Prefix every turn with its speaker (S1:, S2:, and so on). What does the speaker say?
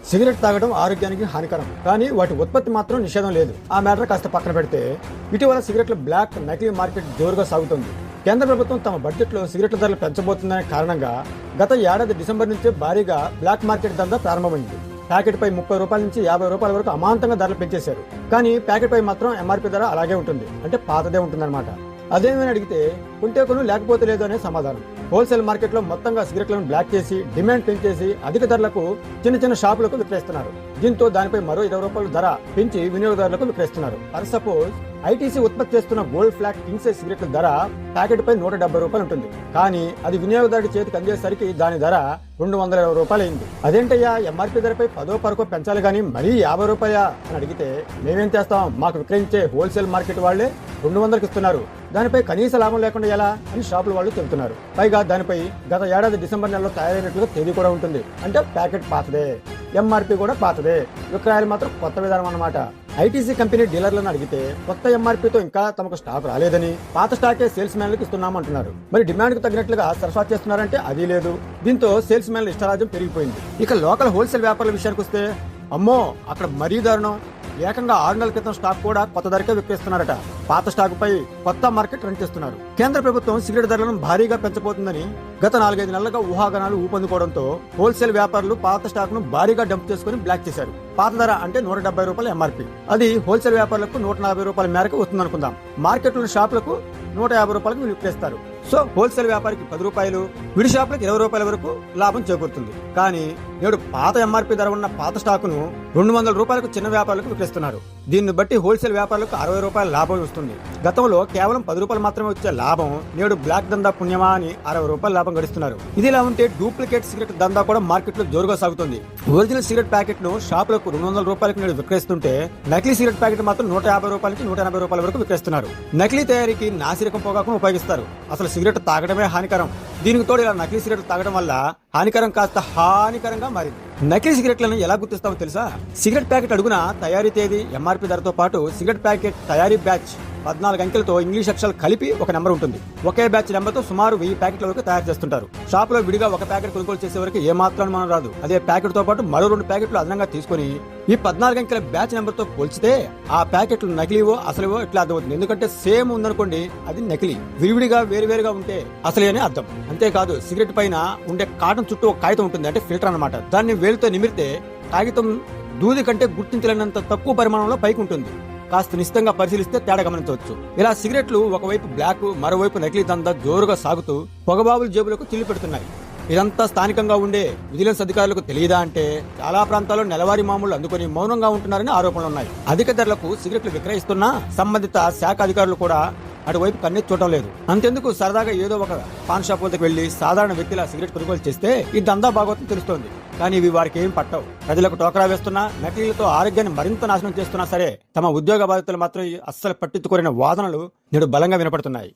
S1: Cigarette తాగడం ఆరోగ్యానికి హానికరం, కానీ వాటి ఉత్పత్తి మాత్రం నిషేధం లేదు. ఆ మ్యాటర్ కాస్త పక్కన పెడితే ఇటీవల సిగరెట్ల బ్లాక్ నకిలీ మార్కెట్ జోరుగా సాగుతోంది. కేంద్ర ప్రభుత్వం తమ బడ్జెట్లో సిగరెట్ల ధరలు పెంచబోతుందనే కారణంగా గత ఏడాది డిసెంబర్ నుంచే భారీగా బ్లాక్ మార్కెట్ దందా ప్రారంభమైంది. ప్యాకెట్ పై 30 రూపాయల నుంచి 50 రూపాయల వరకు అమాంతంగా ధరలు పెంచేశారు. కానీ ప్యాకెట్ పై మాత్రం ఎంఆర్పీ ధర అలాగే ఉంటుంది, అంటే పాతదే ఉంటుందన్నమాట. అదేమని అడిగితే కొంటే కొను లేకపోతే లేదు అనే సమాధానం. హోల్సేల్ మార్కెట్లో మొత్తంగా సిగరెట్లను బ్లాక్ చేసి డిమాండ్ పెంచేసి అధిక ధరలకు చిన్న చిన్న షాపులకు విక్రయిస్తున్నారు. దీంతో దానిపై మరో 20 రూపాయల ధర పెంచి వినియోగదారులకు విక్రయిస్తున్నారు. ఫర్ సపోజ్ ఐటీసీ ఉత్పత్తి చేస్తున్న గోల్డ్ ఫ్లాగ్ కింగ్ సైజ్ సిగరెట్ల ధర ప్యాకెట్ పై 170 రూపాయలు ఉంటుంది. కానీ అది వినియోగదారుడి చేతికి అందేసరికి దాని ధర 220 రూపాయలు అయింది. అదేంటయ్యా, ఎంఆర్పీ ధరపై 10% పెంచాలి గానీ మరీ 50 రూపాయలా అని అడిగితే మేమేం చేస్తాం, మాకు విక్రయించే హోల్సేల్ మార్కెట్ వాళ్లే 200కి ఇస్తున్నారు, దానిపై కనీస లాభం లేకుండా ఎలా అని షాపుల వాళ్ళు చెబుతున్నారు. పైగా దానిపై గత ఏడాది డిసెంబర్ నెలలో తయారైనట్లుగా తేదీ కూడా ఉంటుంది. అంటే ప్యాకెట్ పాతదే, ఎంఆర్పీ కూడా పాతదే, విక్రయాలు మాత్రం కొత్త విధానం అన్నమాట. ఐటీసీ కంపెనీ డీలర్లను అడిగితే కొత్త ఎంఆర్పీతో ఇంకా తమకు స్టాక్ రాలేదని, పాత స్టాకే సేల్స్ మ్యాన్లకు ఇస్తున్నామంటున్నారు. మరి డిమాండ్ కు తగినట్లుగా సరఫరా చేస్తున్నారంటే అది లేదు. దీంతో సేల్స్ మ్యాన్ల ఇష్టరాజ్యం పెరిగిపోయింది. ఇక లోకల్ హోల్సేల్ వ్యాపారుల విషయానికి వస్తే అమ్మో, అక్కడ మరీ దారుణం. ఏకంగా 6 నెలల క్రితం స్టాక్ కూడా కొత్త ధరకే విక్రయిస్తున్నారట. పాత స్టాక్ పై కొత్త మార్కెట్ రన్ చేస్తున్నారు. కేంద్ర ప్రభుత్వం సిగరెట్ ధరలను భారీగా పెంచబోతుందని గత 4-5 నెలలుగా ఊహాగానాలు ఊపందుకోవడంతో హోల్సేల్ వ్యాపారులు పాత స్టాక్ ను భారీగా డంప్ చేసుకుని బ్లాక్ చేశారు. పాత ధర అంటే 170 రూపాయల ఎంఆర్పీ, అది హోల్సేల్ వ్యాపారులకు 140 రూపాయల మేరకు వస్తుందనుకుందాం. మార్కెట్లోని షాపులకు 150 రూపాయలకు విక్రయిస్తారు. సో హోల్సేల్ వ్యాపారికి 10 రూపాయలు, విడి షాపులకు 20 రూపాయల వరకు లాభం చేకూరుతుంది. కానీ నేడు పాత ఎంఆర్పీ ధర ఉన్న పాత స్టాకును 200 రూపాయలకు చిన్న వ్యాపారులకు విక్రయిస్తున్నారు. దీన్ని బట్టి హోల్సేల్ వ్యాపారులకు 60 రూపాయల లాభం వస్తుంది. గతంలో కేవలం 10 రూపాయలు మాత్రమే వచ్చే లాభం నేడు బ్లాక్ దందా పుణ్యమా అని 60 రూపాయల లాభం గడిస్తున్నారు. ఇదిలా ఉంటే డూప్లికేట్ సిగరెట్ దందా కూడా మార్కెట్ లో జోరుగా సాగుతుంది. ఒరిజినల్ సిగరెట్ ప్యాకెట్ ను షాపులకు 200 రూపాయలకు నేడు విక్రయిస్తుంటే నకిలీ సిగరెట్ ప్యాకెట్ మాత్రం 150 రూపాయలకి 180 రూపాయల వరకు విక్రయిస్తున్నారు. నకిలీ తయారీకి నాసిరకం పొగాకును ఉపయోగిస్తారు. అసలు సిగరెట్ తాగడమే హానికరం. దీనికి తోడు ఇలా నకిలీ సిగరెట్ తాగడం వల్ల హానికరం కాస్త హానికరంగా మారింది. నకిలీ సిగరెట్లను ఎలా గుర్తిస్తామో తెలుసా? సిగరెట్ ప్యాకెట్ అడుగున తయారీ తేదీ, ఎంఆర్పీ ధరతో పాటు సిగరెట్ ప్యాకెట్ తయారీ బ్యాచ్ 14 అంకెలతో ఇంగ్లీష్ అక్షరాలు కలిపి ఒక నెంబర్ ఉంటుంది. ఒకే బ్యాచ్ నెంబర్తో సుమారు 1000 ప్యాకెట్ల వరకు తయారు చేస్తుంటారు. షాప్ లో విడిగా ఒక ప్యాకెట్ కొనుగోలు చేసే వరకు ఏమాత్రం మనం రాదు. అదే ప్యాకెట్ తో పాటు మరో 2 ప్యాకెట్లు అదనంగా తీసుకుని ఈ 14 అంకెల బ్యాచ్ నెంబర్ తో పోల్చితే ఆ ప్యాకెట్లు నకిలీవో అసలువో ఇట్లా అర్థమవుతుంది. ఎందుకంటే సేమ్ ఉందనుకోండి, అది నకిలీ. విడివిడిగా వేరువేరుగా ఉంటే అసలే అని అర్థం. అంతేకాదు, సిగరెట్ పైన ఉండే కాటన్ చుట్టూ ఒక కాగితం ఉంటుంది, అంటే ఫిల్టర్ అన్నమాట. దాన్ని వేలుతో నిమిరితే కాగితం దూది కంటే గుర్తించలేనంత తక్కువ పరిమాణంలో పైకి ఉంటుంది. కాస్త నిశ్చితంగా పరిశీలిస్తే తేడా గమనించవచ్చు. ఇలా సిగరెట్లు ఒకవైపు బ్లాక్, మరోవైపు నకిలీ దందా జోరుగా సాగుతూ పొగబాబుల జేబులకు చిల్లు పెడుతున్నాయి. ఇదంతా స్థానికంగా ఉండే విజిలెన్స్ అధికారులకు తెలియదా అంటే చాలా ప్రాంతాల్లో నెలవారీ మామూలు అందుకుని మౌనంగా ఉంటున్నారని ఆరోపణలు ఉన్నాయి. అధిక ధరలకు సిగరెట్లు విక్రయిస్తున్నా సంబంధిత శాఖ అధికారులు కూడా అటువైపు కన్నెత్తి చూడటం లేదు. అంతెందుకు, సరదాగా ఏదో ఒక పాన్ షాప్ వద్దకు వెళ్లి సాధారణ వ్యక్తిలా సిగరెట్ కొనుగోలు చేస్తే ఈ దందా భాగవతం తెలుస్తోంది. కానీ ఇవి వారికి ఏం పట్టవు. ప్రజలకు టోకరా వేస్తున్నా, నకిలీలతో ఆరోగ్యాన్ని మరింత నాశనం చేస్తున్నా సరే తమ ఉద్యోగ బాధ్యతలు మాత్రం అస్సలు పట్టించుకోలేని వాదనలు నేడు బలంగా వినపడుతున్నాయి.